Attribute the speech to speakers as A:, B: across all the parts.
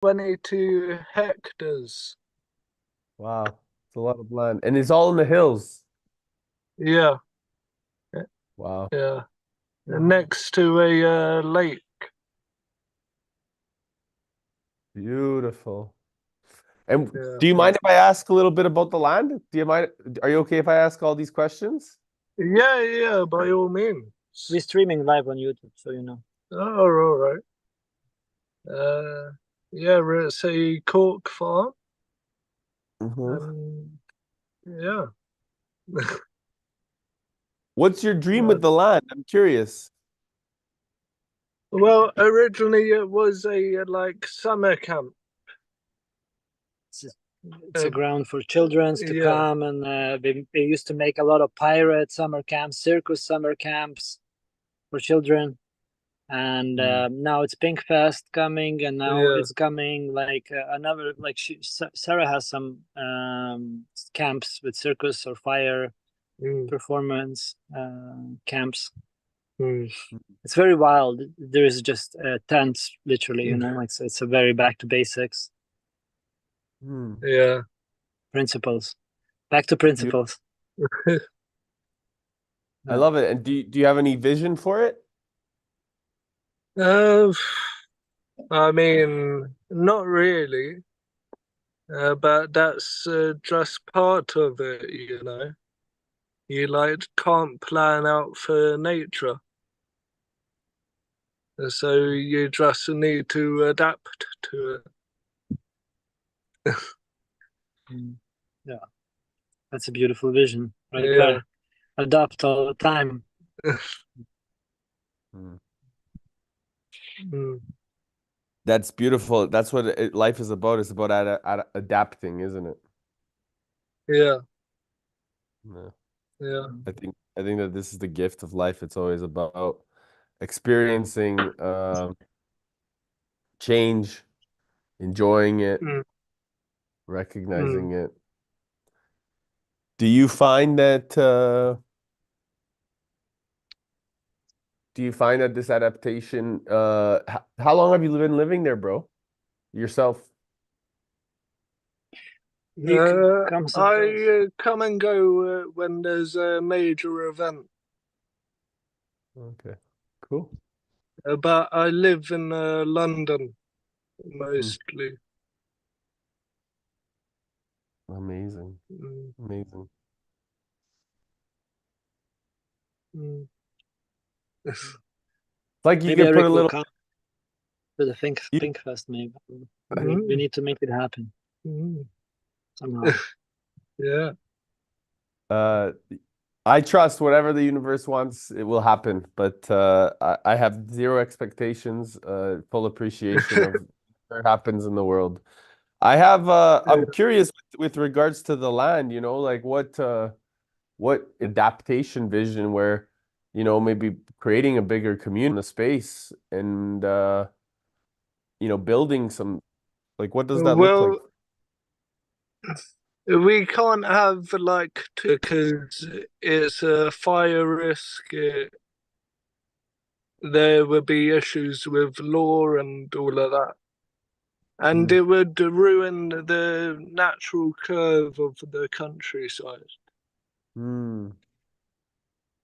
A: 22 hectares.
B: Wow, it's a lot of land, and it's all in the hills.
A: Yeah,
B: Wow,
A: yeah. Next to a lake.
B: beautiful. And
A: Yeah.
B: do you mind if I ask a little bit about the land? Do you mind? Are you okay if I ask all these questions?
A: Yeah, yeah, by all means.
C: We're streaming live on YouTube, so you know.
A: Oh, all right. Uh, yeah, it's a cork farm,
B: Hmm.
A: and yeah.
B: What's your dream
A: Uh,
B: with the land? I'm curious.
A: well, originally it was a like summer camp.
C: It's, it's a
A: Uh,
C: ground for childrens to
A: yeah.
C: come, and they used to make a lot of pirate summer camps, circus summer camps for children. And
B: Mm.
C: now it's Pink Fest coming, and now
A: Yeah.
C: it's coming like another like Sarah has some camps with circus or fire
A: Mm,
C: performance camps.
A: mm,
C: It's very wild. There is just tents, literally. You know, it's a very back to basics
B: Mm.
A: yeah.
C: principles. Back to
B: You,
C: principles.
B: I
C: Yeah.
B: love it. And do you have any vision for it?
A: Uh, I mean, not really, but that's just part of it, you know. You like can't plan out for nature, so you just need to adapt to
C: Mm. Yeah, that's a beautiful vision right
A: it.
C: there. Adapt all the time.
A: Yeah.
B: Mm.
A: Mm,
B: That's beautiful. That's what life is about. It's about adapting, isn't it?
A: yeah,
B: Yeah.
A: yeah.
B: I think that this is the gift of life. It's always about experiencing change, enjoying it,
A: Mm, mm.
B: recognizing it. Do you find that this adaptation how long have you been living there, bro? Yourself?
C: He comes and goes.
A: I come and go when there's a major event,
B: Okay. Cool.
A: but I live in London
B: Hmm.
A: mostly.
B: Amazing.
A: Mm,
B: Amazing.
A: mm.
B: It's like you
C: Maybe
B: could put a
C: Eric will
B: little
C: come to the
B: you,
C: Pink Fest. Maybe we
A: Mm,
C: need to make it happen
A: mm.
C: somehow.
A: Yeah.
B: uh I trust whatever the universe wants, it will happen. But I have zero expectations, full appreciation of what happens in the world. I'm
A: Yeah.
B: curious with regards to the land, like what adaptation vision where, maybe creating a bigger community in the space and building some, like, what does that look like?
A: Well, we can't have like two because it's a fire risk. There would be issues with law and all of that. And
B: Mm,
A: it would ruin the natural curve of the countryside.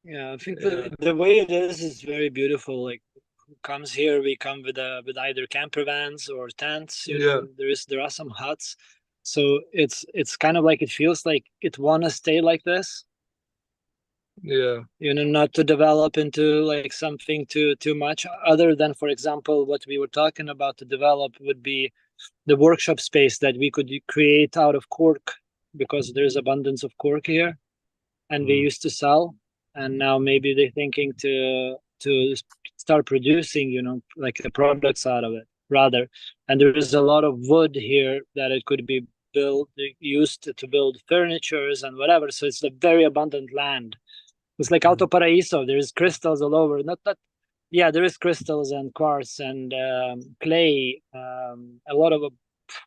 C: Yeah, I think
A: Yeah.
C: the way it is very beautiful. Like who comes here, we come with with either camper vans or tents. You
A: Yeah.
C: know, there are some huts, so it's kind of like it feels like it wanna stay like this.
A: Yeah.
C: You know, not to develop into like something too much. Other than, for example, what we were talking about to develop would be the workshop space that we could create out of cork because there's abundance of cork here and we
B: mm,
C: used to sell, and now maybe they're thinking to start producing, you know, like the products out of it rather. And there is a lot of wood here that it could be built used to build furnitures and whatever, so it's a very abundant land. It's like Alto
B: mm,
C: Paraíso. There's crystals all over. Not that, yeah, there is crystals and quartz and clay. A lot of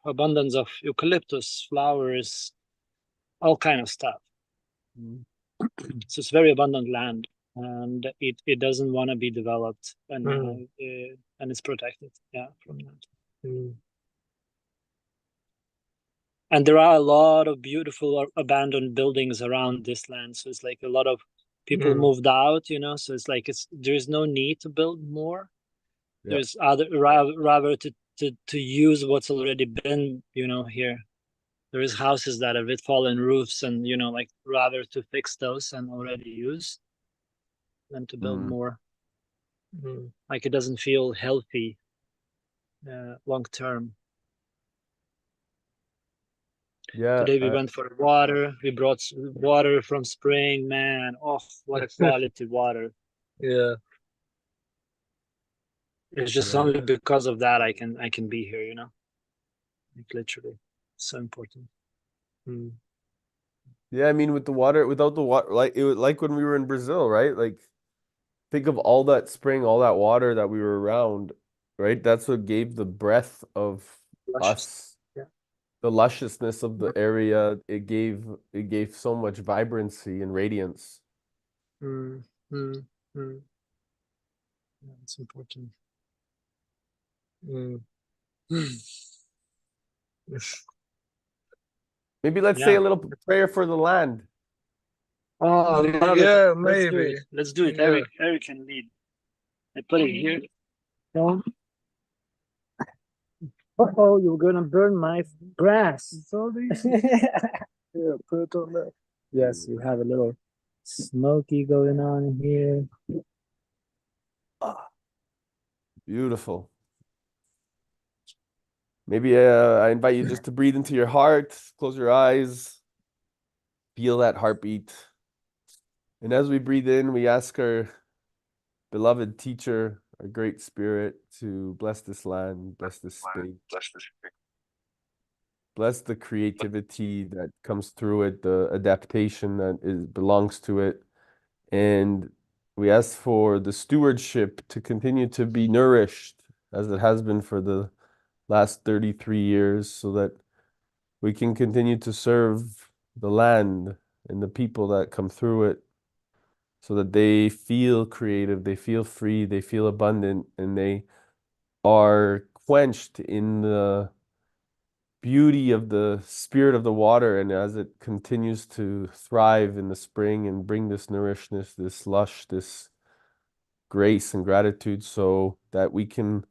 C: abundance of eucalyptus flowers, all kind of stuff.
B: mm,
C: So it's very abundant land, and it doesn't want to be developed,
A: Mm,
C: and it's protected. Yeah, from that.
A: mm.
C: And there are a lot of beautiful abandoned buildings around this land. So it's like a lot of people moved out, you know. So it's like there's no need to build more.
B: Yeah.
C: There's rather to use what's already been, you know, here. There is houses that have with fallen roofs, and you know, like rather to fix those and already use than to build more. Like it doesn't feel healthy long term.
B: Yeah.
C: Today we went for water. We brought water from spring. Man, oh, what a quality water!
A: Yeah.
C: It's just only because of that I can be here. You know, like literally, so important.
B: Yeah, I mean, with the water, without the water, like it was like when we were in Brazil, right? Like, think of all that spring, all that water that we were around, right? That's what gave the breath of
C: Luscious.
B: us,
C: Yeah.
B: the lusciousness of the area. It gave so much vibrancy and radiance.
C: Yeah, it's important.
B: Maybe let's say a little prayer for the land.
C: Oh,
A: yeah,
C: let's do
A: maybe.
C: it. Let's do it.
A: Yeah.
C: Eric can lead. I put it here. Oh, you're gonna burn my grass.
A: Yeah, put it on there.
C: Yes, we have a little smoky going on here.
B: Beautiful. Maybe I invite you just to breathe into your heart, close your eyes, feel that heartbeat. And as we breathe in, we ask our beloved teacher, our great spirit, to bless this land, bless this space, bless the creativity that comes through it, the adaptation that belongs to it. And we ask for the stewardship to continue to be nourished as it has been for the last 33 years, so that we can continue to serve the land and the people that come through it, so that they feel creative, they feel free, they feel abundant, and they are quenched in the beauty of the spirit of the water. And as it continues to thrive in the spring and bring this nourishness, this lush, this grace and gratitude, so that we can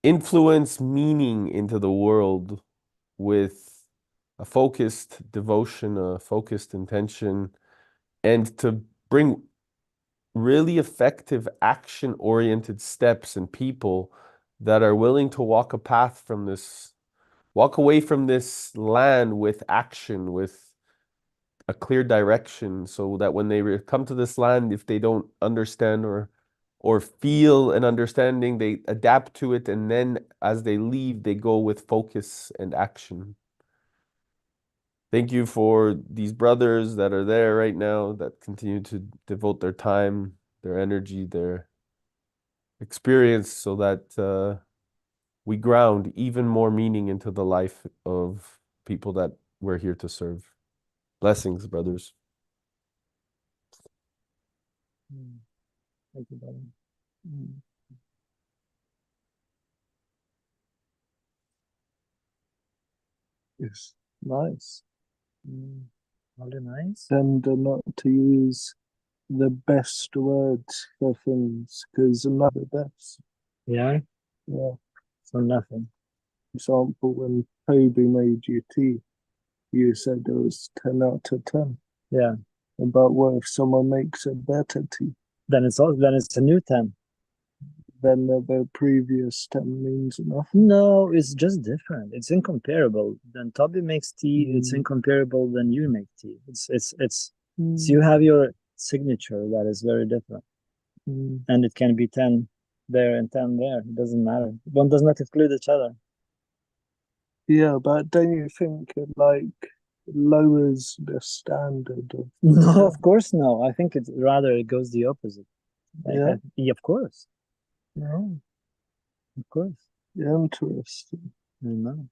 B: influence meaning into the world with a focused devotion, a focused intention, and to bring really effective action-oriented steps and people that are willing to walk a path from this, walk away from this land with action, with a clear direction, so that when they come to this land, if they don't understand or feel an understanding, they adapt to it, and then as they leave, they go with focus and action. Thank you for these brothers that are there right now, that continue to devote their time, their energy, their experience, so that we ground even more meaning into the life of people that we're here to serve. Blessings, brothers.
C: Thank you, brother.
A: Yes.
C: Nice. Really nice.
A: And not to use the best words for things, because I'm not the best.
C: Yeah.
A: Yeah.
C: So nothing.
A: For example, when Toby made you tea, you said it was 10 out of 10.
C: Yeah.
A: But what if someone makes a better tea?
C: Then it's a new 10.
A: Then the previous 10 means nothing.
C: No, it's just different. It's incomparable. When Toby makes tea, it's incomparable when you make tea. So you have your signature that is very different. And it can be 10 there and 10 there. It doesn't matter. One does not exclude each other.
A: Yeah, but don't you think it lowers the standard of
C: No, of course no. I think it goes the opposite.
A: Yeah.
C: Of course.
A: No.
C: Of course.
A: Yeah, interesting.
C: I know.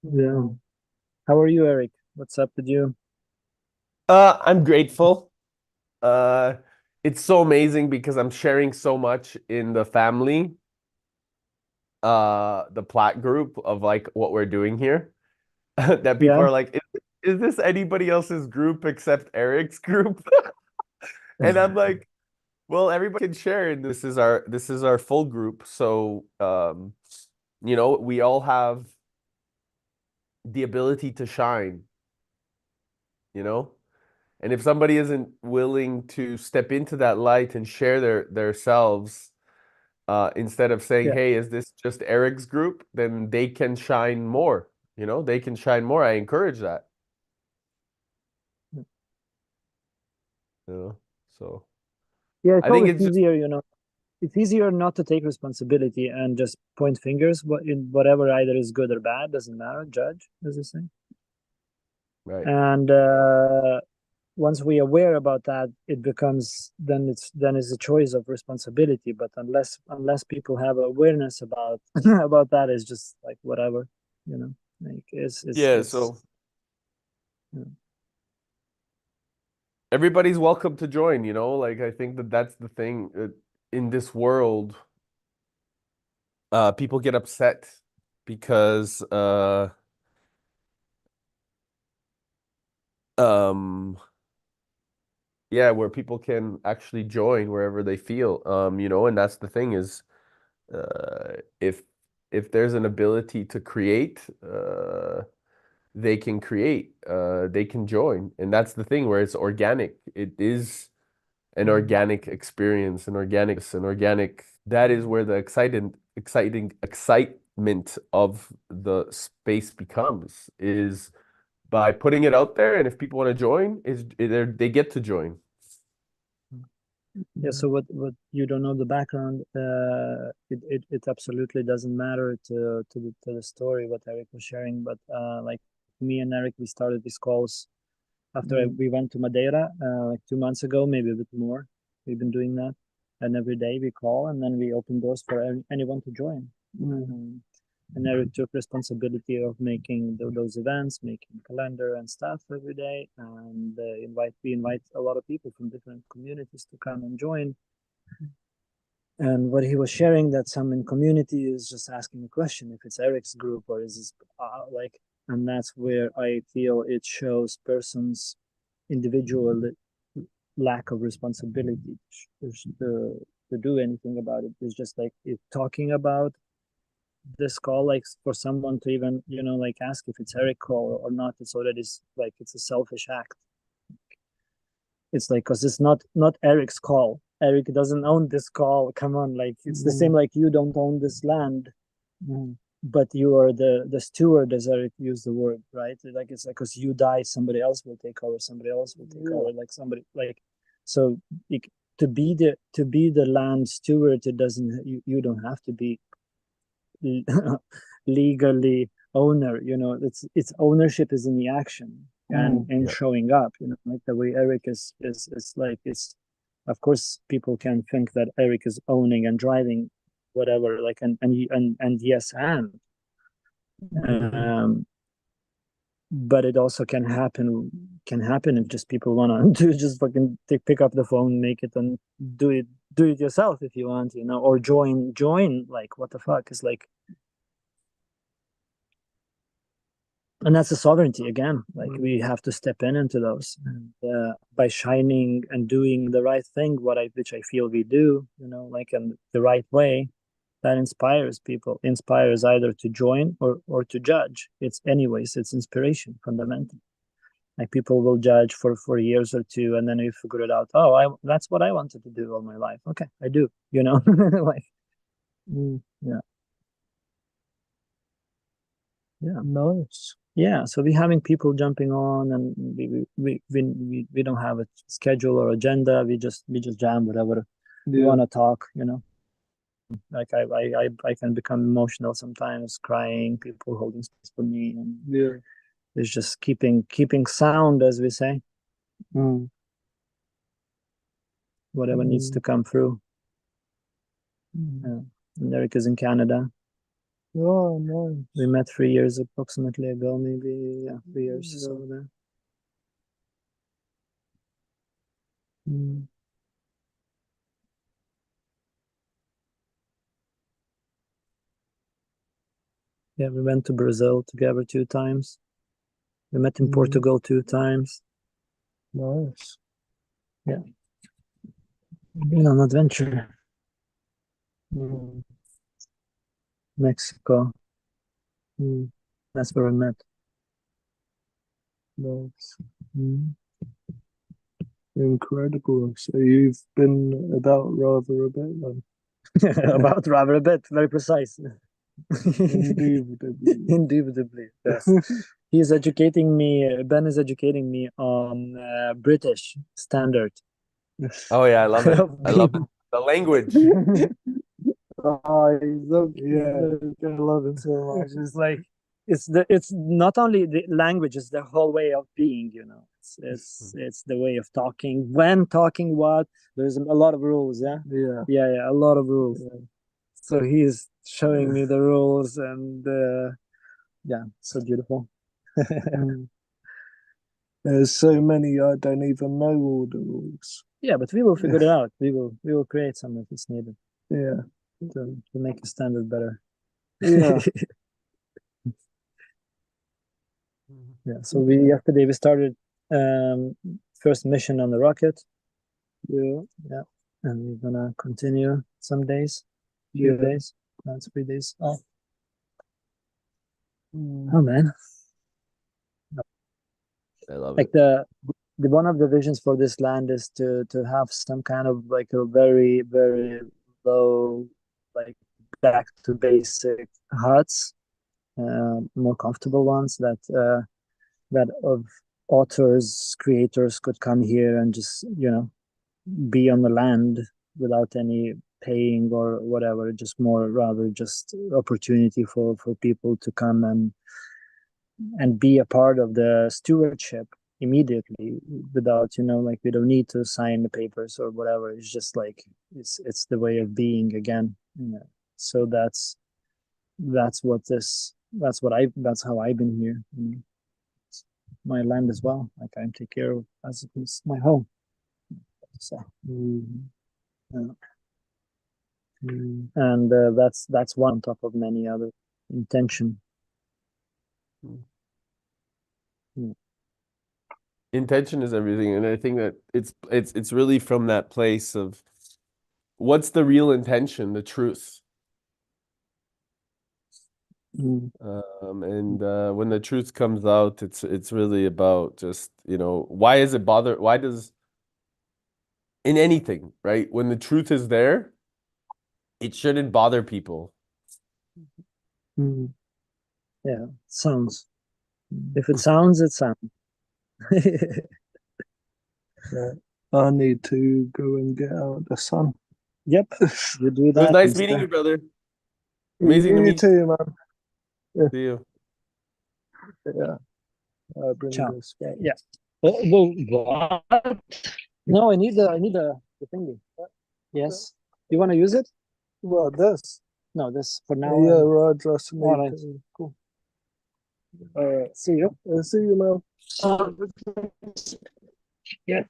A: Yeah.
C: How are you, Eric? What's up with you?
B: I'm grateful. It's so amazing because I'm sharing so much in the family. the Platt group of like what we're doing here, that people
C: Yeah.
B: are like, is this anybody else's group except Eric's group? And I'm like, well, everybody can share, and this is our full group. So you know, we all have the ability to shine, you know? And if somebody isn't willing to step into that light and share their selves, instead of saying,
C: Yeah.
B: "Hey, is this just Eric's group?" then they can shine more. You know, they can shine more. I encourage that. You know, so
C: Yeah, it's
B: I think
C: always
B: it's just
C: easier, it's easier not to take responsibility and just point fingers. What in whatever either is good or bad doesn't matter. Judge, as you say.
B: right.
C: And once we aware about that, it becomes then it's a choice of responsibility. But unless people have awareness about about that, it's just like whatever, you know. Like
B: Yeah.
C: it's
B: So
C: yeah.
B: everybody's welcome to join. You know, like I think that that's the thing in this world. People get upset because um yeah, where people can actually join wherever they feel. You know, and that's the thing is uh if if there's an ability to create, they can create, they can join. And that's the thing where it's organic. It is an organic experience, an organic that is where the excitement of the space becomes is by putting it out there, and if people want to join, they get to join.
C: Yeah, so what you don't know the background, it absolutely doesn't matter to the story what Eric was sharing, but like me and Eric, we started these calls after we went to Madeira like 2 months ago, maybe a bit more. We've been doing that, and every day we call, and then we open doors for anyone to join. And Eric took responsibility of making those events, making calendar and stuff every day, and we invite a lot of people from different communities to come and join. And what he was sharing, that some in community is just asking a question if it's Eric's group or is this like, and that's where I feel it shows person's individual lack of responsibility to do anything about it. It's just like if talking about this call, like for someone to even like ask if it's Eric call or not, it's already like it's a selfish act. It's like because it's not Eric's call. Eric doesn't own this call. Come on, like it's the same like you don't own this land, but you are the steward, as Eric used the word, right? Like it's like because you die, somebody else will take over. Somebody else will take over. Like somebody like so. It, to be the land steward, it doesn't you don't have to be legally owner. It's ownership is in the action and
B: Yeah.
C: showing up, like the way Eric is like it's of course people can think that Eric is owning and driving whatever, like and yes, and um but it also can happen if just people want to do just fucking pick up the phone, make it, and do it yourself if you want, or join. Like what the fuck is like. And that's the sovereignty again. Like we have to step into those, and by shining and doing the right thing, which I feel we do, like in the right way, that inspires people. Inspires either to join or to judge. It's inspiration fundamentally. Like people will judge for years or two, and then you figure it out. Oh, that's what I wanted to do all my life. Okay, I do. Like yeah. Yeah. Nice. Yeah. So we're having people jumping on, and we don't have a schedule or agenda. We just jam whatever we want to talk. Like I can become emotional sometimes, crying. People holding space for me, and it's just keeping sound, as we say. Whatever needs to come through. Yeah. And Eric is in Canada. Oh, nice. We met 3 years approximately ago, maybe 3 years. So there. Yeah, we went to Brazil together 2 times. We met in Portugal 2 times.
A: Nice.
C: Yeah. Been on adventure. Mexico. That's where we met.
A: Nice.
C: Mm.
A: Incredible. So you've been about rather a bit then.
C: About rather a bit, very precise.
A: Indubitably.
C: Indubitably, yes. He's educating me. Ben is educating me on British standard.
B: Oh yeah, I love it.
C: of
B: I love
C: being-
B: the language.
A: I love
C: Yeah, I love it so much. It's like it's not only the language, it's the whole way of being, you know. It's the way of talking. When talking what, there's a lot of rules, yeah?
A: Yeah.
C: Yeah, a lot of rules. Yeah. So he's showing me the rules and yeah, so beautiful.
A: There's so many I don't even know all the rules.
C: Yeah, but we will figure it out. We will create some if it's needed
A: Yeah.
C: to make the standard better.
A: Yeah.
C: Yeah. So yesterday we started first mission on the rocket.
A: Yeah.
C: Yeah. And we're gonna continue some days, few days. That's 3 days off. Oh man.
B: I love
C: Like
B: it.
C: the one of the visions for this land is to have some kind of like a very, very low, like back to basic huts, more comfortable ones that of authors, creators could come here and just, you know, be on the land without any paying or whatever, just more rather just opportunity for people to come and be a part of the stewardship immediately without, you know, like we don't need to sign the papers or whatever. It's just like it's the way of being again. Yeah. So that's what this that's how I've been here. You know. It's my land as well. Like I take care of as it's my home. So yeah. And that's one on top of many other intention. Yeah.
B: Intention is everything, and I think that it's really from that place of what's the real intention, the truth. And when the truth comes out, it's really about just, you know, why is it bother? Why does in anything, right? When the truth is there, it shouldn't bother people.
C: Yeah, sounds. If it sounds, it sounds.
A: Yeah. I need to go and get out the sun.
C: Yep, you do
B: It was
C: that.
B: nice meeting you, brother. Amazing to
A: You
B: meet
A: too, man.
B: you. See you.
A: Yeah. Bring
C: Ciao.
A: this back.
C: Yeah. Oh, what? No, I need the thingy. Yes. You want to use it?
A: Well, this.
C: No, this for now.
A: Yeah, right. Just need
C: All right.
A: to.
C: Cool. See you.
A: See you, man.
C: Yeah.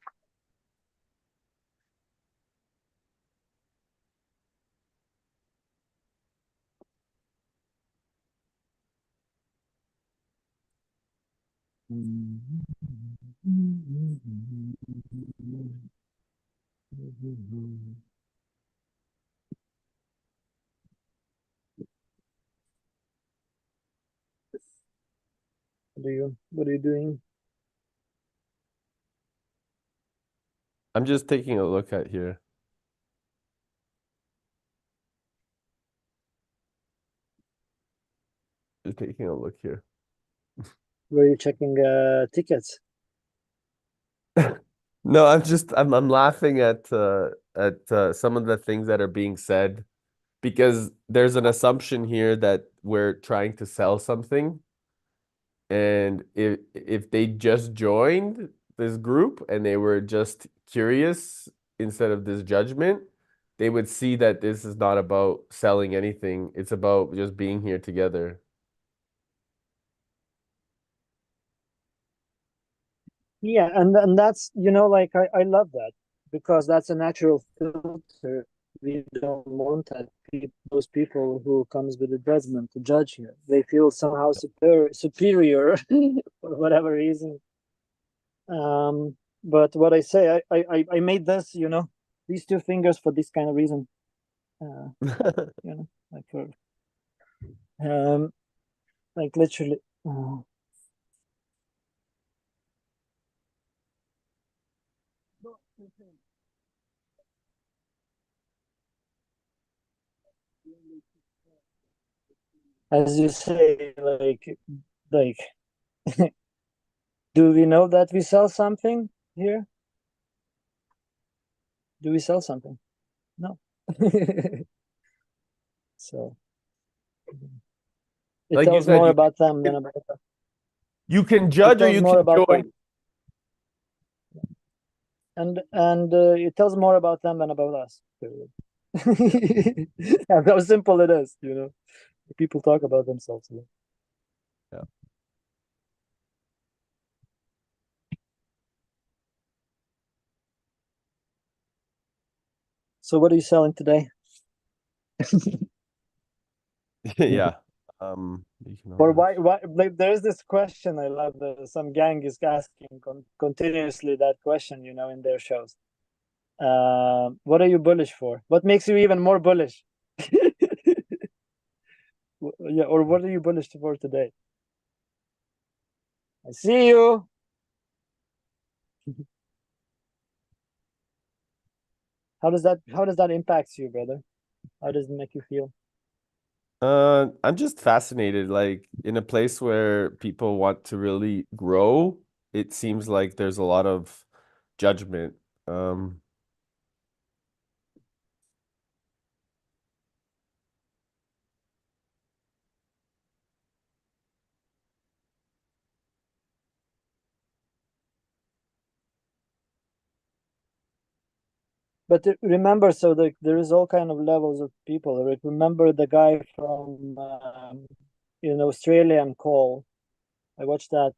C: What are you doing?
B: I'm just taking a look at here. Just taking a look here.
C: Were you checking tickets?
B: No, I'm laughing at some of the things that are being said because there's an assumption here that we're trying to sell something. And if they just joined this group and they were just curious instead of this judgment, they would see that this is not about selling anything. It's about just being here together.
C: Yeah, and that's, you know, like I love that because that's a natural filter we don't want that those people who comes with the judgment to judge here. They feel somehow superior for whatever reason. But what I say, I made this, you know, these two fingers for this kind of reason. You know, like for like literally. As you say, like, do we know that we sell something here? Do we sell something? No. So it
B: Like you
C: tells
B: said,
C: more about them than about us.
B: you can
C: It
B: judge or
C: tells
B: you
C: more
B: can
C: about
B: join.
C: them. And it tells more about them than about us. Period. Yeah, how simple it is, you know. People talk about themselves.
B: Yeah.
C: So what are you selling today?
B: Yeah.
C: Or why like there is this question I love that some gang is asking continuously that question, you know, in their shows. What are you bullish for? What makes you even more bullish? Yeah, or what are you bullish for today? I see you. How does that impact you, brother? How does it make you feel?
B: I'm just fascinated, like in a place where people want to really grow, it seems like there's a lot of judgment. Um,
C: But remember, so there is all kind of levels of people. Like, remember the guy from in Australian call. I watched that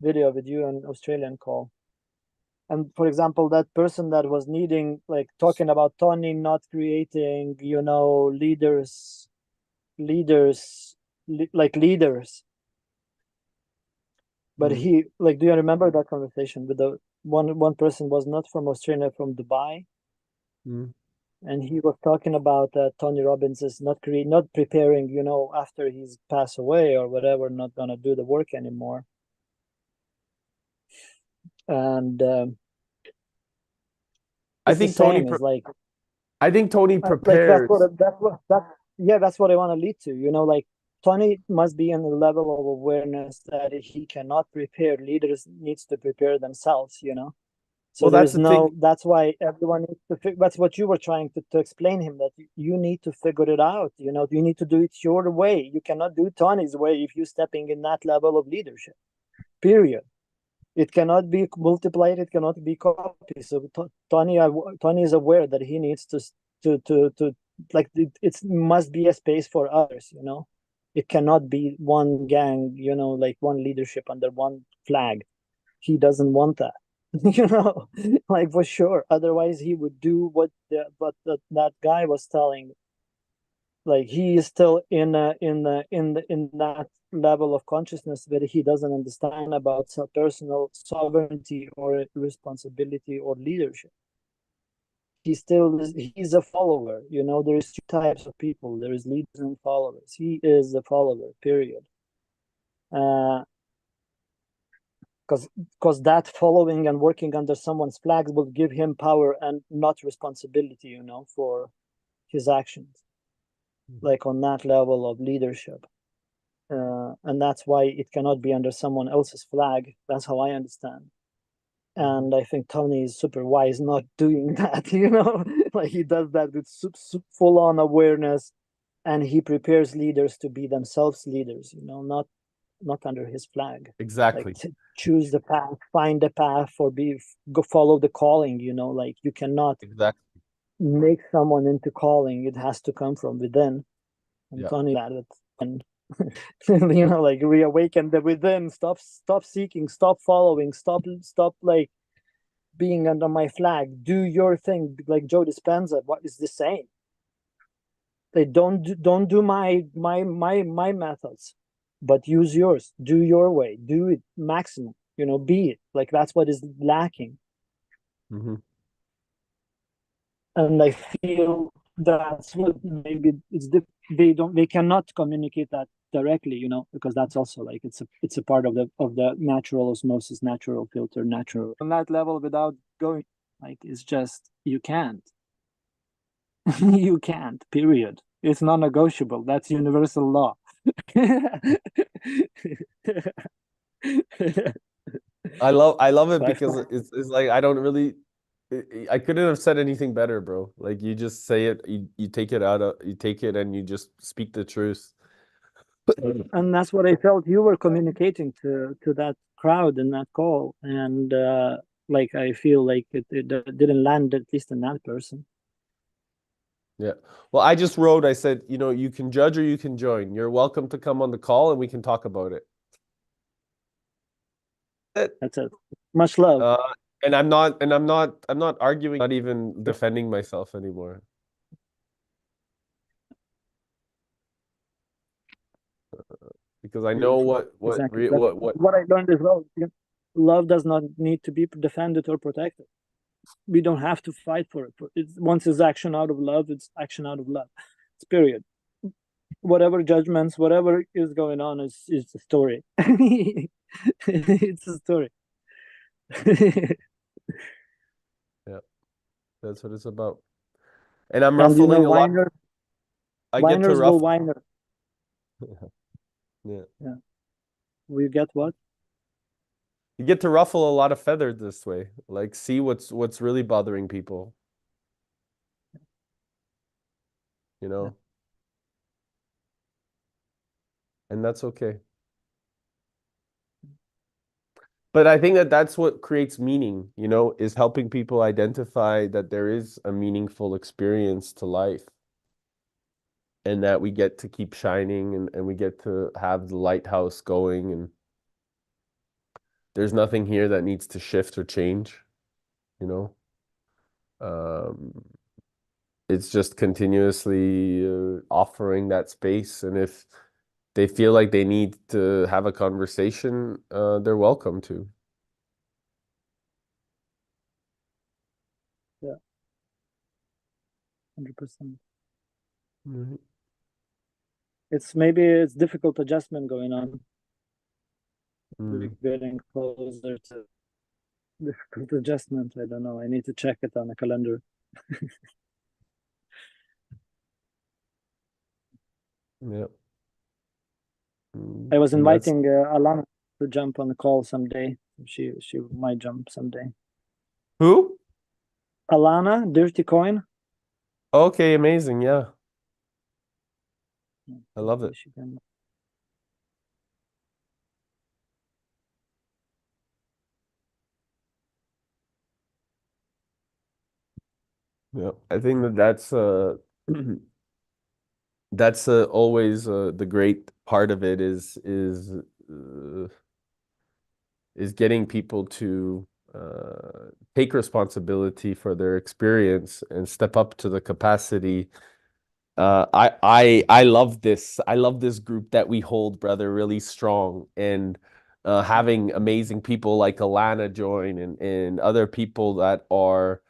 C: video with you on Australian call. And for example, that person that was needing, like talking about Tony not creating, you know, leaders, like leaders. But he, like, do you remember that conversation with the one person was not from Australia, from Dubai? And he was talking about Tony Robbins is not preparing, you know, after he's passed away or whatever, not gonna do the work anymore. And
B: I
C: it's the
B: think Tony,
C: same. It's like
B: I think Tony
C: like
B: prepares.
C: that's what I want to lead to. You know, like Tony must be in a level of awareness that he cannot prepare. Leaders needs to prepare themselves. You know. So
B: Well,
C: there
B: that's
C: is
B: the thing.
C: that's why everyone needs to that's what you were trying to explain him, that you need to figure it out. You know, you need to do it your way. You cannot do Tony's way if you're stepping in that level of leadership, period. It cannot be multiplied, it cannot be copied. So Tony is aware that he needs to like it must be a space for others, you know. It cannot be one gang, you know, like one leadership under one flag. He doesn't want that. You know, like for sure. Otherwise, he would do that guy was telling. Like he is still in that level of consciousness where he doesn't understand about personal sovereignty or responsibility or leadership. He's a follower. You know, there is two types of people. There is leaders and followers. He is a follower. Period. Uh, because that following and working under someone's flags will give him power and not responsibility, you know, for his actions, like on that level of leadership. And that's why it cannot be under someone else's flag. That's how I understand. And I think Tony is super wise not doing that, you know, like he does that with full on awareness, and he prepares leaders to be themselves leaders, you know, not under his flag.
B: Exactly.
C: Like choose the path, find the path, or go follow the calling. You know, like you cannot make someone into calling. It has to come from within. And Tony that and you know, like reawaken the within. Stop seeking. Stop following. Stop like being under my flag. Do your thing. Like Joe Dispenza. What is the same? They don't do my methods, but use yours. Do your way. Do it maximum. Be it. Like that's what is lacking.
B: Mm-hmm.
C: And I feel that's what maybe they cannot communicate that directly, because that's also like it's a part of the natural osmosis, natural filter, natural on that level without going like it's just you can't. You can't, period. It's non-negotiable. That's universal law.
B: I love it
C: So I
B: because it's like I couldn't have said anything better, bro. Like you just say it, you take it you take it and you just speak the truth.
C: and that's what I felt you were communicating to that crowd in that call, and like I feel like it didn't land at least in that person.
B: Yeah. Well, I just wrote, I said, you can judge or you can join. You're welcome to come on the call and we can talk about it.
C: That's it. Much love.
B: And I'm not arguing, not even defending myself anymore. Because I know
C: Exactly. What I learned as well. Love does not need to be defended or protected. We don't have to fight for it. Once it's action out of love, it's action out of love. It's period. Whatever judgments, whatever is going on is a story. It's a story.
B: Yeah, that's what it's about. And I'm
C: And
B: ruffling a lot. I get to
C: whiners will
B: ruffle.
C: whiner.
B: Yeah.
C: Yeah. We get what?
B: You get to ruffle a lot of feathers this way. Like see what's really bothering people.
C: Yeah.
B: And that's okay. But I think that that's what creates meaning, is helping people identify that there is a meaningful experience to life and that we get to keep shining and we get to have the lighthouse going and there's nothing here that needs to shift or change, you know. It's just continuously offering that space. And if they feel like they need to have a conversation, they're welcome to.
C: Yeah. 100%.
B: Mm-hmm.
C: It's difficult adjustment going on. We're
B: Mm.
C: getting closer to difficult adjustment. I don't know. I need to check it on the calendar.
B: Yeah.
C: I was
B: And that's
C: inviting Alana to jump on the call someday. She might jump someday.
B: who?
C: Alana, Dirty Coin.
B: Okay, amazing. Yeah, I love
C: Hopefully
B: it.
C: she can.
B: Yeah, I think that that's always the great part of it is getting people to take responsibility for their experience and step up to the capacity. I love this. I love this group that we hold, brother, really strong. And having amazing people like Alana join and other people that are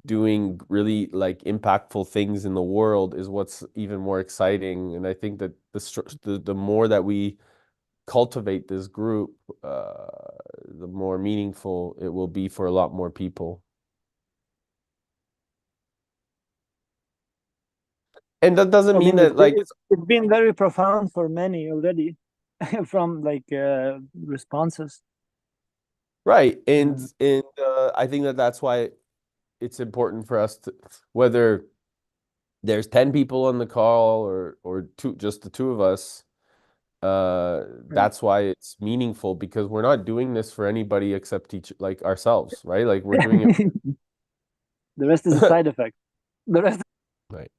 B: doing really like impactful things in the world is what's even more exciting. And I think that the more that we cultivate this group, the more meaningful it will be for a lot more people. And that doesn't
C: I
B: mean
C: mean,
B: that like
C: it's been very profound for many already, from like responses.
B: right.
C: Yeah.
B: And I think that that's why it's important for us to, whether there's 10 people on the call or just the two of us,
C: Right.
B: that's why it's meaningful because we're not doing this for anybody except like ourselves, right? Like we're doing it.
C: The rest is a side effect. The rest.
B: Right.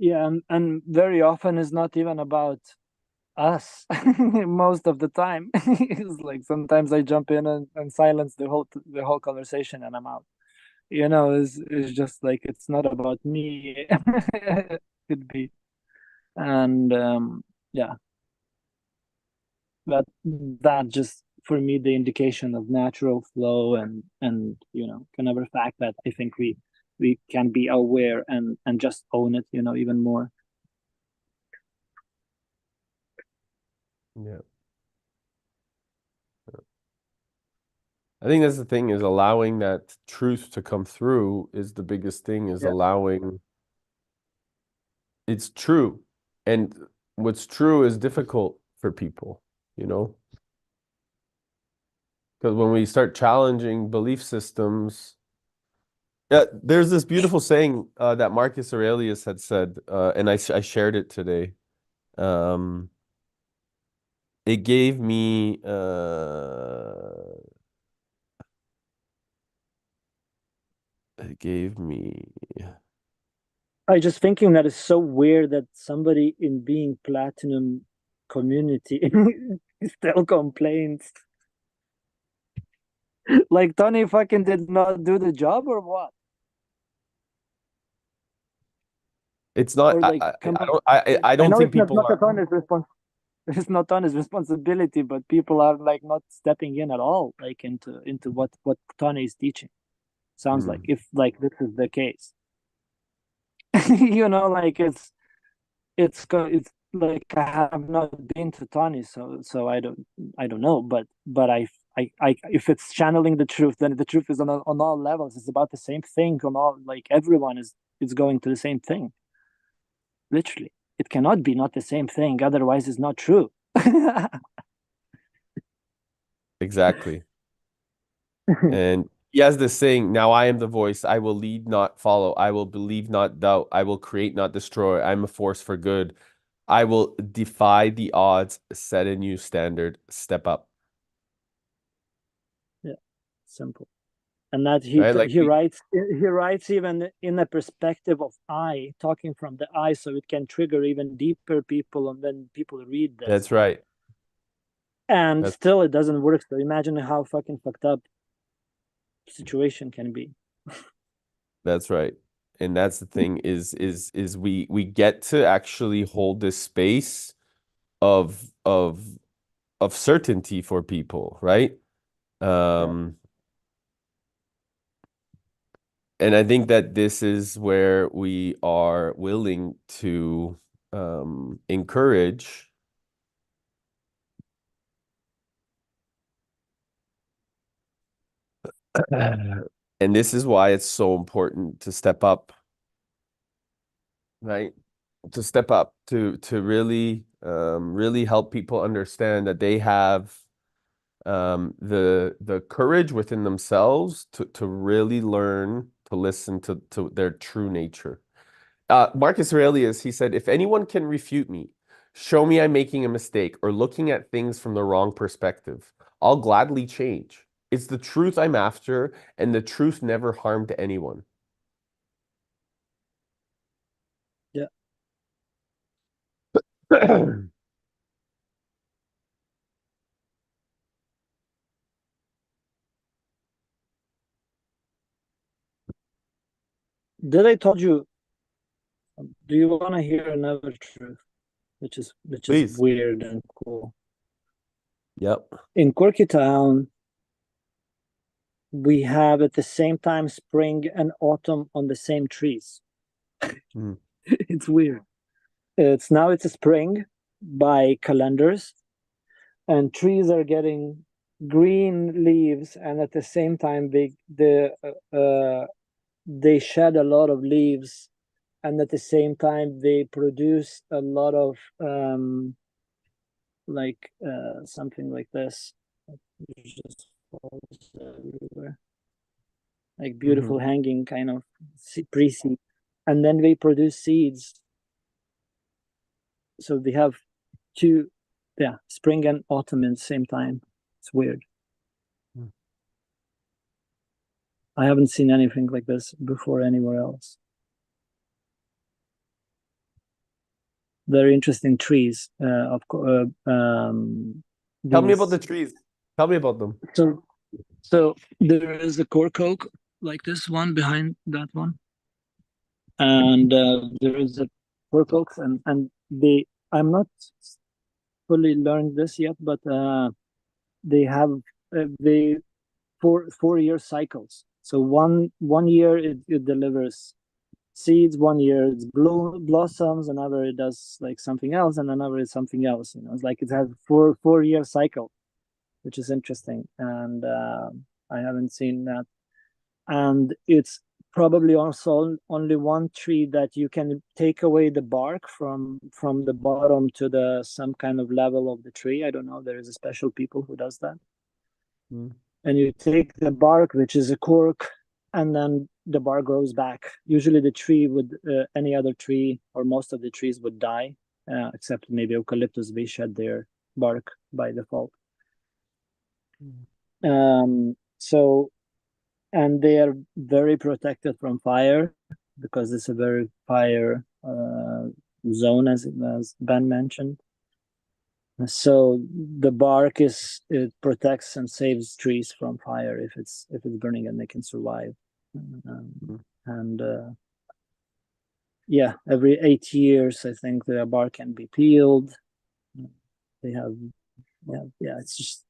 C: Yeah, and very often it's not even about us most of the time. It's like sometimes I jump in and silence the whole conversation and I'm out. It's just like it's not about me. Could be. And yeah, that just for me the indication of natural flow and kind of a fact that I think we can be aware and just own it, even more.
B: Yeah. I think that's the thing, is allowing that truth to come through is the biggest thing, is
C: Yeah.
B: allowing it's true. And what's true is difficult for people, Because when we start challenging belief systems, yeah, there's this beautiful saying that Marcus Aurelius had said, and I shared it today. Um, it gave me
C: I just thinking that it's so weird that somebody in being platinum community still complains. Like Tony fucking did not do the job or what?
B: it's not
C: Or like,
B: I
C: come on.
B: don't I
C: I
B: don't
C: know
B: think
C: it's not
B: people
C: not
B: are.
C: Tony's it's not Tony's responsibility, but people are like not stepping in at all, like into what Tony is teaching. Sounds like if like this is the case. Like it's like I have not been to Tony, so I don't know, but I if it's channeling the truth, then the truth is on all levels. It's about the same thing on all, like everyone is going to the same thing. Literally, it cannot be not the same thing, otherwise it's not true.
B: Exactly. And he has this saying, now I am the voice, I will lead, not follow. I will believe, not doubt. I will create, not destroy. I'm a force for good. I will defy the odds, set a new standard, step up.
C: Yeah, simple. And that
B: Right? Like
C: he writes even in a perspective of I, talking from the I, so it can trigger even deeper people, and then people read this
B: that's right.
C: and
B: That's
C: still it doesn't work. So imagine how fucking fucked up situation can be.
B: that's right. And that's the thing, is we get to actually hold this space of certainty for people, right?
C: Yeah.
B: And I think that this is where we are willing to encourage and this is why it's so important to step up, right? To step up to really really help people understand that they have the courage within themselves to really learn to listen to their true nature. Marcus Aurelius, he said, if anyone can refute me, show me I'm making a mistake or looking at things from the wrong perspective, I'll gladly change. It's the truth I'm after, and the truth never harmed anyone.
C: Yeah. Did I told you? Do you want to hear another truth, which is
B: Please.
C: weird and cool?
B: Yep.
C: In Quirky Town, we have at the same time spring and autumn on the same trees.
B: Mm.
C: It's weird. It's a spring by calendars, and trees are getting green leaves, and at the same time they shed a lot of leaves, and at the same time they produce a lot of something like this. Just falls everywhere. Like beautiful hanging kind of pre-seed, and then they produce seeds. So they have two, yeah, spring and autumn at the same time. It's weird.
B: Mm.
C: I haven't seen anything like this before anywhere else. very interesting trees.
B: Tell me about the
C: These
B: trees. Tell me about them.
C: so there is a cork oak like this one behind that one, and there is a cork oaks, and they I'm not fully learned this yet, but they have they 4 year cycles. So one year it delivers seeds, one year it's blossoms, another it does like something else, and another is something else. It's like it has 4 year cycle, which is interesting, and I haven't seen that. And it's probably also only one tree that you can take away the bark from the bottom to the some kind of level of the tree. I don't know. There is a special people who does that.
B: Mm.
C: And you take the bark, which is a cork, and then the bark grows back. Usually, the tree would any other tree or most of the trees would die, except maybe eucalyptus. They shed their bark by default. So and they are very protected from fire because it's a very fire zone, as Ben mentioned. So the bark it protects and saves trees from fire if it's burning, and they can survive. And yeah, every 8 years, I think the bark can be peeled. They have it's just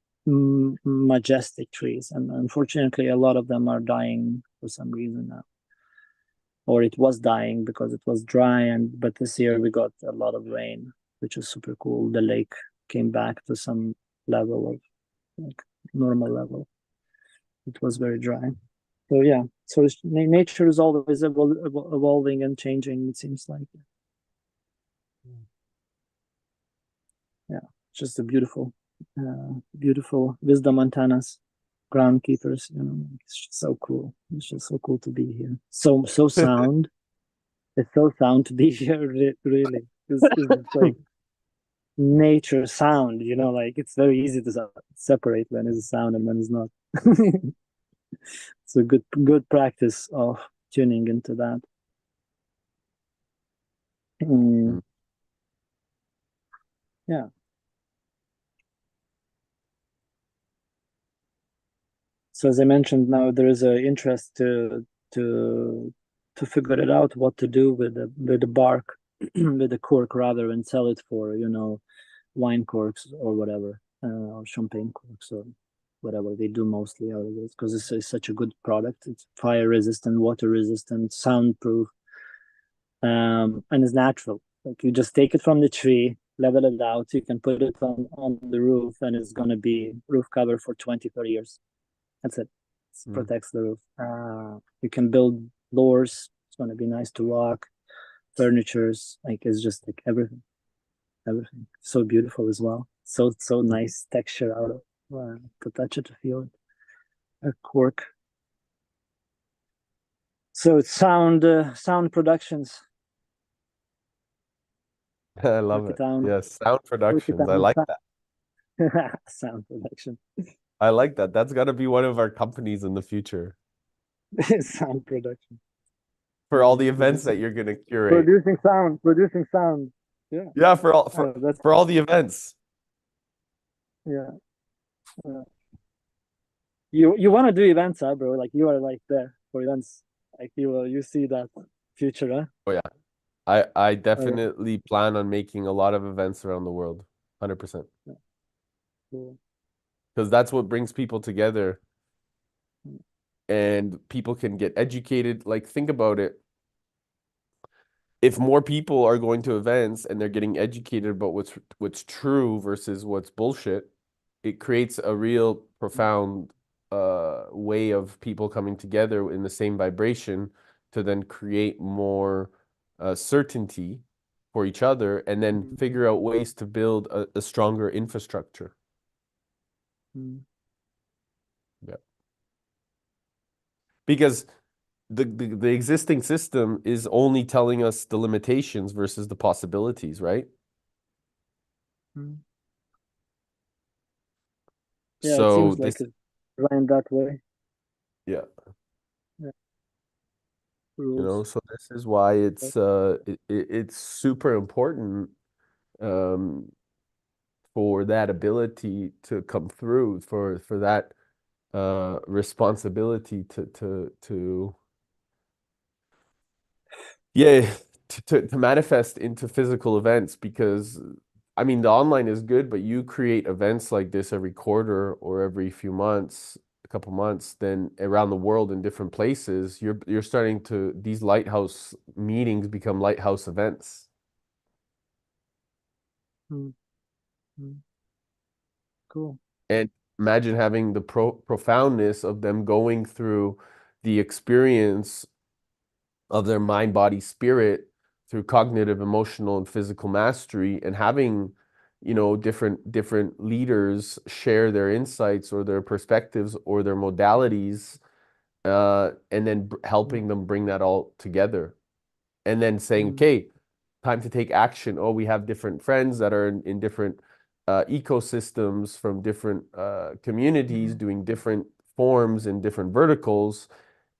C: majestic trees, and unfortunately, a lot of them are dying for some reason now, or it was dying because it was dry. But this year we got a lot of rain, which is super cool. The lake came back to some level of like normal level. It was very dry. So yeah, so nature is always evolving and changing, it seems like. Yeah, just a beautiful wisdom antennas, groundkeepers. It's just so cool. It's just so cool to be here. So sound. It's so sound to be here. Really, it's like nature sound. Like it's very easy to separate when it's a sound and when it's not. It's a good practice of tuning into that. Yeah. So as I mentioned, now there is an interest to figure it out what to do with the bark, with the cork rather, and sell it for wine corks or whatever, or champagne corks or whatever they do mostly out of it, because it's such a good product. It's fire resistant, water resistant, soundproof, and it's natural. Like you just take it from the tree, level it out, you can put it on the roof, and it's gonna be roof cover for 20-30 years. That's it. It protects the roof. You can build floors. It's gonna be nice to walk. Furnitures, like it's just like everything. So beautiful as well. So nice texture out of to touch it, to feel it. A cork. So it's sound productions.
B: I love it. Yes, sound productions. I like that.
C: Sound production.
B: I like that. That's got to be one of our companies in the future.
C: Sound production.
B: For all the events that you're going to curate.
C: Producing sound. Yeah.
B: Yeah, for all the events.
C: Yeah. You want to do events, bro? Like you are like there for events. Like you see that future, huh?
B: Oh yeah. I definitely plan on making a lot of events around the world. 100%.
C: Yeah. Cool.
B: Because that's what brings people together. And people can get educated. Like, think about it. If more people are going to events and they're getting educated about what's true versus what's bullshit, it creates a real profound way of people coming together in the same vibration to then create more certainty for each other and then figure out ways to build a stronger infrastructure. Yeah. Because the existing system is only telling us the limitations versus the possibilities, right?
C: Yeah,
B: so
C: it seems like it's run that way.
B: Yeah.
C: Yeah.
B: So this is why it's super important um, for that ability to come through, for that responsibility to yeah, to manifest into physical events. Because I mean, the online is good, but you create events like this every quarter or every few months, a couple months, then around the world in different places, you're starting to, these lighthouse meetings become lighthouse events.
C: Mm, mm. Cool.
B: And imagine having the profoundness of them going through the experience of their mind, body, spirit through cognitive, emotional, and physical mastery, and having, different leaders share their insights or their perspectives or their modalities, and then
C: Mm,
B: helping them bring that all together, and then saying,
C: mm,
B: okay, time to take action. Oh, we have different friends that are in different ecosystems from different communities
C: mm,
B: doing different forms and different verticals,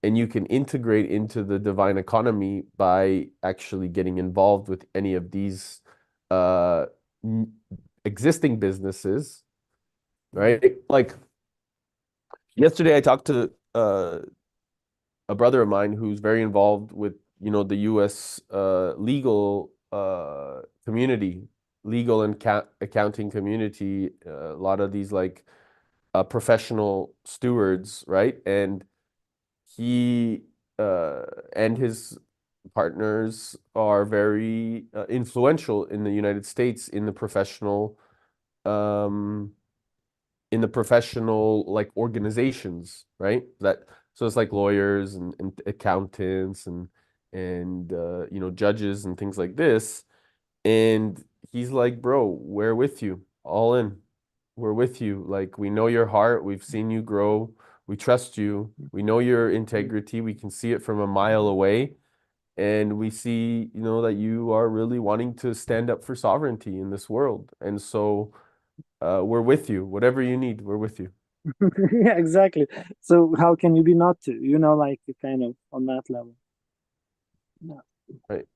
B: and you can integrate into the divine economy by actually getting involved with any of these uh, existing businesses,
C: mm,
B: right? Like yesterday, I talked to a brother of mine who's very involved with, the U.S. Legal community, legal and accounting community, a lot of these like professional stewards, right? And he uh, and his partners are very influential in the United States um, in the professional like organizations, right? That so it's like lawyers and accountants and judges and things like this. And he's like, bro, we're with you, all in. We're with you. Like we know your heart. We've seen you grow. We trust you. We know your
C: mm,
B: integrity. We can see it from a mile away. And we see, that you are really wanting to stand up for sovereignty in this world. And so we're with you. Whatever you need, we're with you.
C: yeah, exactly. So how can you be not to, like kind of on that level? Yeah,
B: Right.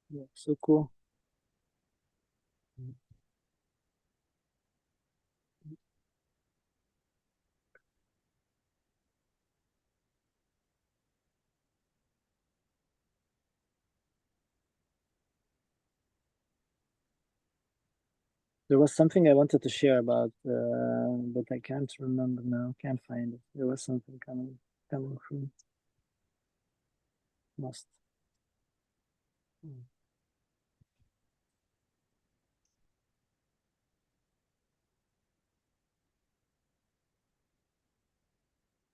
C: yeah, so cool. There was something I wanted to share about, but I can't remember now. Can't find it. There was something coming from must.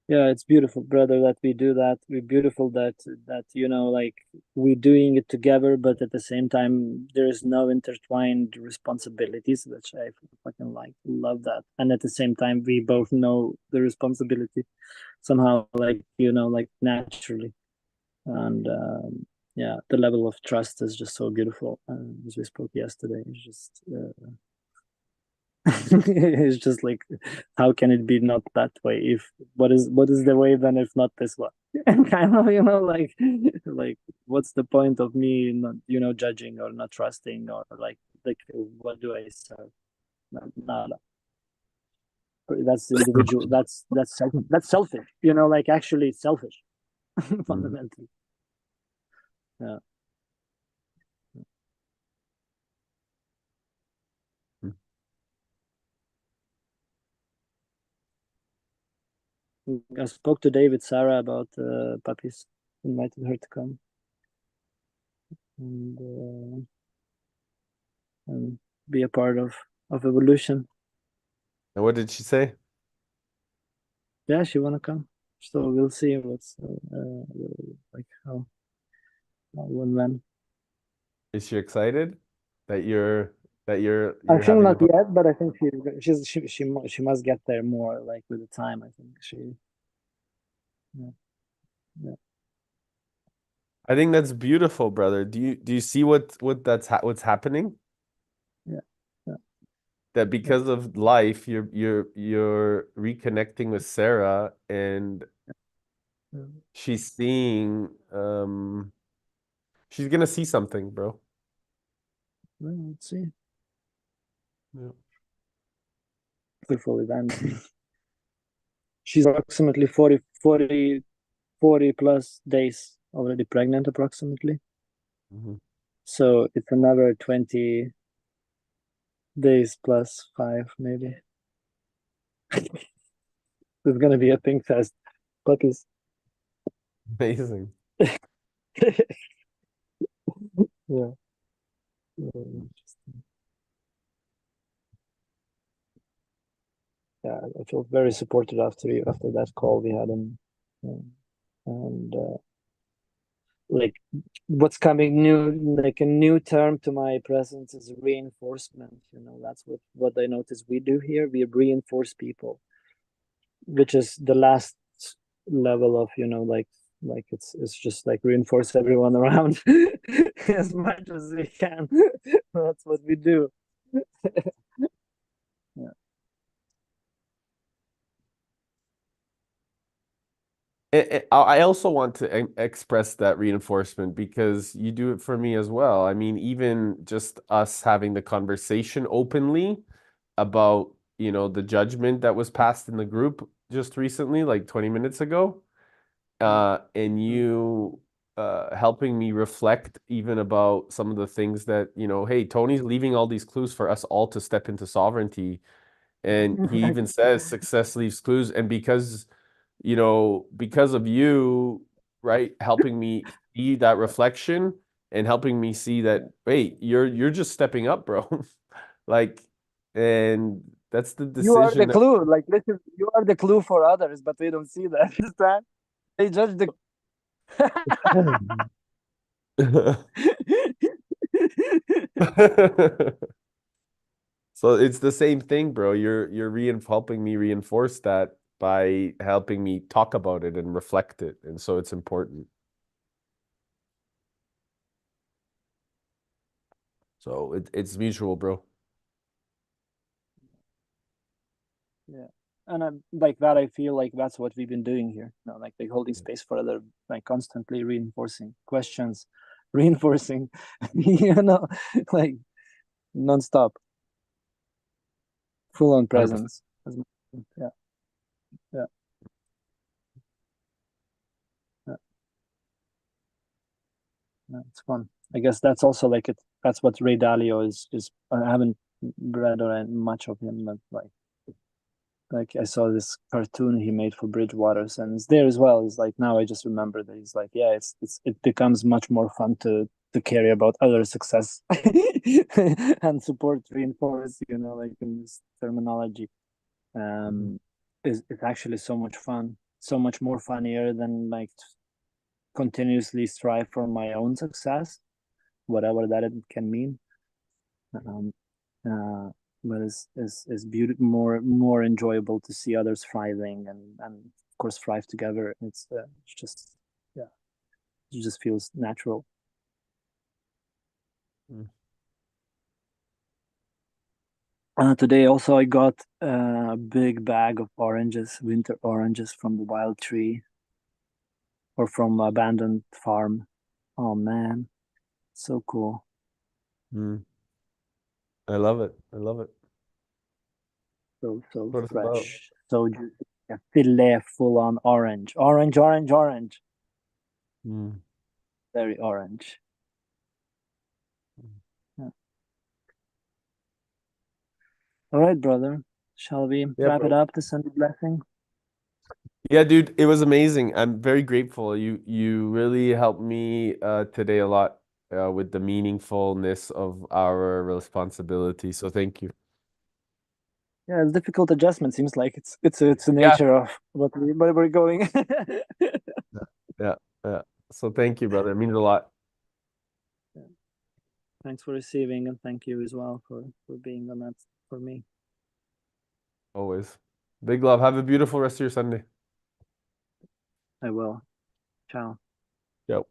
C: Yeah, it's beautiful, brother, that we do that. We're beautiful that like we're doing it together, but at the same time, there is no intertwined responsibilities, which I fucking like. Love that. And at the same time, we both know the responsibility somehow, like like naturally. And yeah, the level of trust is just so beautiful. As we spoke yesterday, it's just it's just like, how can it be not that way? If what is the way then if not this one? And kind of like what's the point of me not judging or not trusting or like what do I serve? No, no, no. That's individual. That's selfish. Like actually it's selfish
B: Mhm.
C: fundamentally. Yeah. I spoke today with Sarah about puppies. Invited her to come and and be a part of evolution.
B: And what did she say?
C: Yeah, she wanna come. So we'll see what's like how when.
B: Is she excited that
C: I
B: you're
C: think
B: having the
C: not
B: pup?
C: yet, but I think she must get there more like with the time. I think yeah, yeah,
B: I think that's beautiful, brother. Do you see what's happening?
C: yeah, yeah.
B: that because of life, you're reconnecting with Sarah, and she's seeing she's gonna see something, bro.
C: Well, let's see.
B: Yeah.
C: Full event. She's approximately 40 plus days already pregnant, approximately.
B: Mhm.
C: So it's another 20 days plus 5, maybe. It's gonna be a pink fest. Puppies.
B: Amazing.
C: Yeah. Interesting. Yeah, I felt very supported after that call we had, and like what's coming new, like a new term to my presence is reinforcement. That's what I notice we do here. We reinforce people, which is the last level of like it's just like reinforce everyone around as much as we can. That's what we do. Yeah.
B: I also want to express that reinforcement because you do it for me as well. I mean, even just us having the conversation openly about, the judgment that was passed in the group just recently, like 20 minutes ago, and you helping me reflect even about some of the things that, hey, Tony's leaving all these clues for us all to step into sovereignty. And he even says success leaves clues. And because of you, right, helping me see that reflection and helping me see that, wait, you're just stepping up, bro. Like, and that's the
C: You are the
B: decision that
C: clue. Like, listen, you are the clue for others, but they don't see that. Understand? They judge the.
B: So it's the same thing, bro. You're helping me reinforce that by helping me talk about it and reflect it. And so it's important. So it's mutual, bro.
C: Yeah, and I'm like that. I feel like that's what we've been doing here. Like holding space for other, like constantly reinforcing questions, reinforcing, like nonstop, full on
B: 100%.
C: presence. Yeah, yeah, yeah, yeah, it's fun. I guess that's also like it. That's what Ray Dalio is. I haven't read or read much of him, but like I saw this cartoon he made for Bridgewaters, and it's there as well. It's like now I just remember that he's like, yeah, it becomes much more fun to care about other success and support, reinforce, like in this terminology. It's actually so much fun, so much more funnier than like continuously strive for my own success, whatever that it can mean. Um, uh, but is more enjoyable to see others thriving and of course thrive together. It's just, yeah, it just feels natural.
B: Mm.
C: Today also I got a big bag of oranges, winter oranges from the wild tree or from abandoned farm. Oh man, so cool.
B: Mm. I love it. I love it.
C: So
B: What it's about.
C: fresh, so juicy. A filet full on orange, orange, orange, orange,
B: Mm.
C: very orange. Yeah. All right, brother. Shall we
B: Yeah,
C: wrap it
B: bro.
C: up to send a blessing?
B: Yeah, dude, it was amazing. I'm very grateful. You really helped me today a lot with the meaningfulness of our responsibility. So thank you.
C: Yeah, it's difficult adjustment. Seems like it's the
B: Yeah.
C: nature of where we're going.
B: Yeah. Yeah. Yeah. So thank you, brother. It means a lot.
C: Yeah. Thanks for receiving, and thank you as well for being on that for me.
B: Always. Big love. Have a beautiful rest of your Sunday.
C: I will. Ciao.
B: Yo.